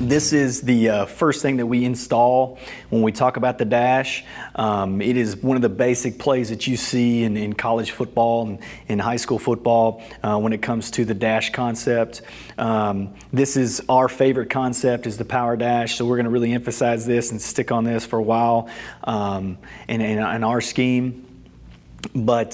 This is the first thing that we install when we talk about the dash. It is one of the basic plays that you see in college football and in high school football when it comes to the dash concept. This is our favorite concept, is the power dash, so we're going to really emphasize this and stick on this for a while in our scheme. But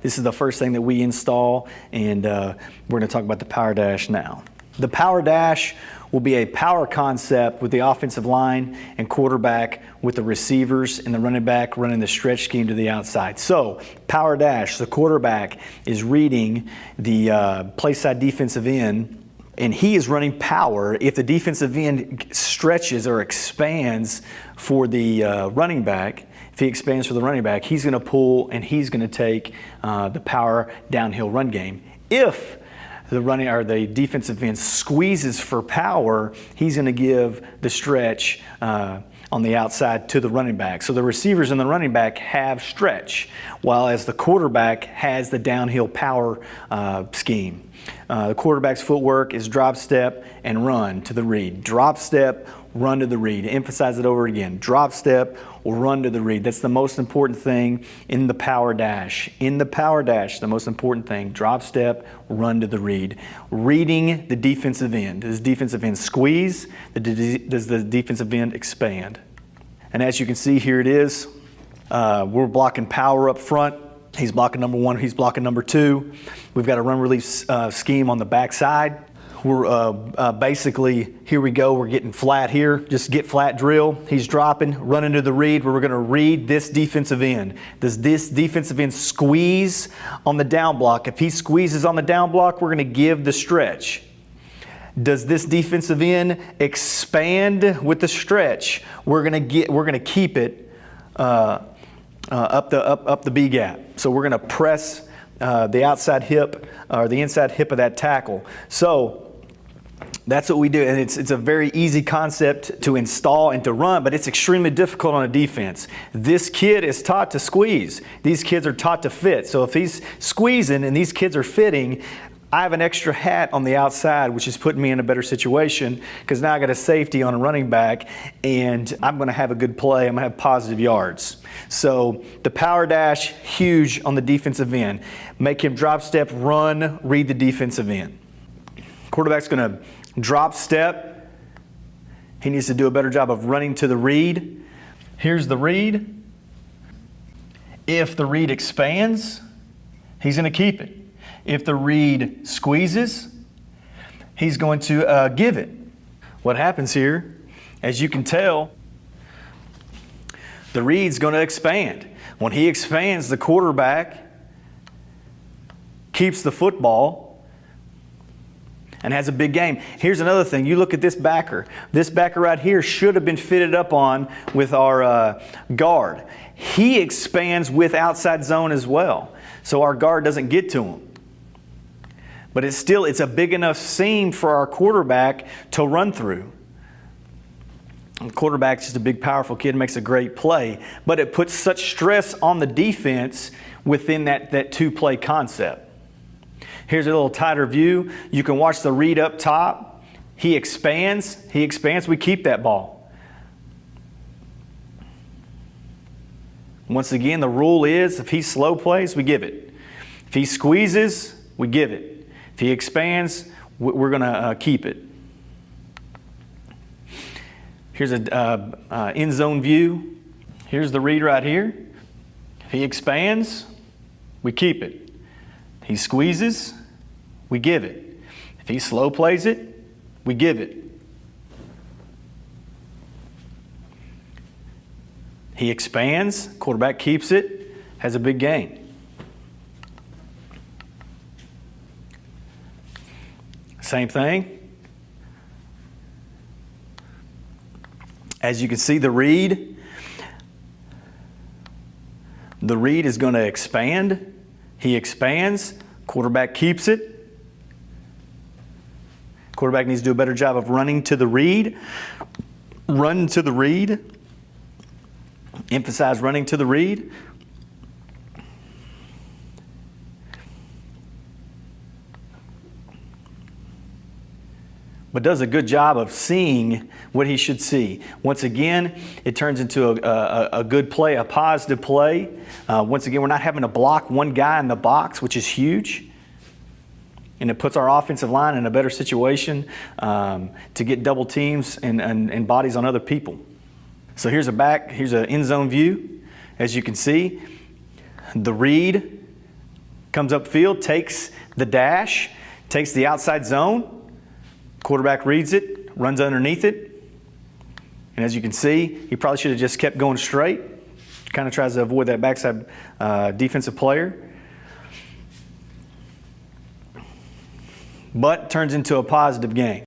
this is the first thing that we install, and we're going to talk about the power dash now. The power dash will be a power concept with the offensive line and quarterback, with the receivers and the running back running the stretch scheme to the outside. So, power dash, the quarterback is reading the play side defensive end, and he is running power. If the defensive end stretches or expands for the running back, if he expands for the running back, he's going to pull and he's going to take the power downhill run game. If the defensive end squeezes for power, he's going to give the stretch on the outside to the running back. So the receivers and the running back have stretch, while as the quarterback has the downhill power scheme. The quarterback's footwork is drop step and run to the read. Drop step, run to the read. Emphasize it over again. Drop step or run to the read. That's the most important thing in the power dash. In the power dash, the most important thing, drop step, run to the read. Reading the defensive end. Does the defensive end squeeze? Does the defensive end expand? And as you can see, here it is. We're blocking power up front. He's blocking number one, he's blocking number two. We've got a run release scheme on the backside. We're basically, here we go, we're getting flat here. Just get flat drill. He's dropping, running to the read, where we're going to read this defensive end. Does this defensive end squeeze on the down block? If he squeezes on the down block, we're going to give the stretch. Does this defensive end expand with the stretch? We're going to keep it up the B gap. So we're going to press the outside hip or the inside hip of that tackle. So that's what we do, and it's a very easy concept to install and to run, but it's extremely difficult on a defense. This kid is taught to squeeze. These kids are taught to fit. So if he's squeezing and these kids are fitting, I have an extra hat on the outside, which is putting me in a better situation, because now I got a safety on a running back, and I'm going to have a good play. I'm going to have positive yards. So the power dash, huge on the defensive end. Make him drop step, run, read the defensive end. Quarterback's going to drop step. He needs to do a better job of running to the read. Here's the read. If the read expands, he's going to keep it. If the read squeezes, he's going to give it. What happens here, as you can tell, the read's going to expand. When he expands, the quarterback keeps the football and has a big game. Here's another thing. You look at this backer. This backer right here should have been fitted up on with our guard. He expands with outside zone as well, so our guard doesn't get to him. But it's a big enough seam for our quarterback to run through. The quarterback's just a big, powerful kid, makes a great play, but it puts such stress on the defense within that two-play concept. Here's a little tighter view. You can watch the read up top. He expands, we keep that ball. Once again, the rule is if he slow plays, we give it. If he squeezes, we give it. If he expands, we're going to keep it. Here's an end zone view. Here's the read right here. If he expands, we keep it. If he squeezes, we give it. If he slow plays it, we give it. He expands, quarterback keeps it, has a big gain. Same thing. As you can see, the read is going to expand. He expands, quarterback keeps it. Quarterback needs to do a better job of running to the read. Run to the read. Emphasize running to the read. but does a good job of seeing what he should see. Once again, it turns into a good play, a positive play. Once again, we're not having to block one guy in the box, which is huge. And it puts our offensive line in a better situation to get double teams and bodies on other people. So here's an end zone view. As you can see, the read comes upfield, takes the dash, takes the outside zone. Quarterback reads it, runs underneath it. And as you can see, he probably should have just kept going straight. Kind of tries to avoid that backside defensive player. But turns into a positive game.